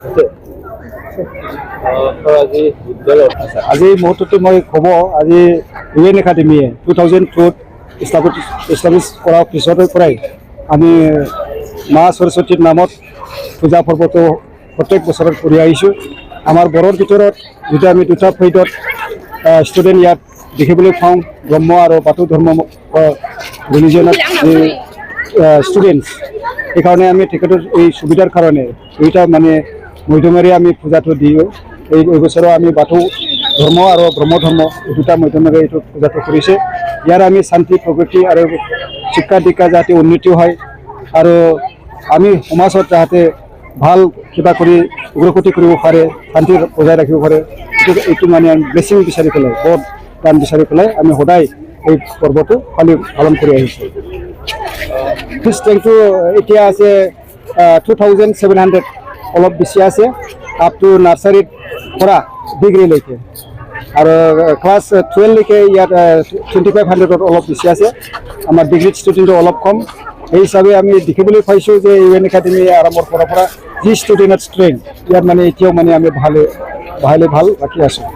আজি মুহূৰ্ততে মই ক'ব আজি ইউএন একাডেমীয়ে 2002 এষ্টাব্লিছ কৰাৰ পিছৰ পৰাই আমি মা সৰস্বতীৰ নামত পূজা পৰ্বটো প্ৰত্যেক বছৰত কৰি আহিছোঁ। আমাৰ বড়োৰ ভিতৰত যেতিয়া আমি দুটা ফেইডত ষ্টুডেণ্ট ইয়াত দেখিবলৈ পাওঁ, ব্ৰহ্ম আৰু বাথৌ ধৰ্ম ৰিলিজনত ষ্টুডেণ্টছ, সেইকাৰণে আমি তেখেতৰ এই সুবিধাৰ কাৰণে দুইটা মানে মধ্যমেৰে আমি পূজাটো দিওঁ। এই বছৰো আমি বাথৌ ধৰ্ম আৰু ব্ৰহ্ম ধৰ্ম এই দুটা মধ্যমেৰে এইটো পূজাটো কৰিছে। ইয়াৰ আমি শান্তি প্ৰগতি আৰু শিক্ষা দীক্ষা যাতে উন্নতি হয় আৰু আমি সমাজত যাতে ভাল কিবা কৰি উগ্ৰগতি কৰিব পাৰে, শান্তি বজাই ৰাখিব পাৰে, এইটো মানে আমি ব্লেছিং বিচাৰি পেলাই বহুত দান বিচাৰি পেলাই আমি সদায় এই পৰ্বটো পালন কৰি আহিছোঁ। ফিজ টেংকটো এতিয়া আছে 2700, অলপ বেছি আছে, আপ টু নাৰ্চাৰীৰ পৰা ডিগ্ৰীলৈকে, আৰু ক্লাছ 12লৈকে ইয়াত 2500 অলপ বেছি আছে। আমাৰ ডিগ্ৰীত ষ্টুডেণ্টটো অলপ কম। এই হিচাপে আমি দেখিবলৈ পাইছোঁ যে ইউএন একাডেমী আৰম্ভৰ পৰা যি ষ্টুডেণ্টৰ ষ্ট্ৰেংথ ইয়াত মানে এতিয়াও মানে আমি ভাল ৰাখি আছোঁ।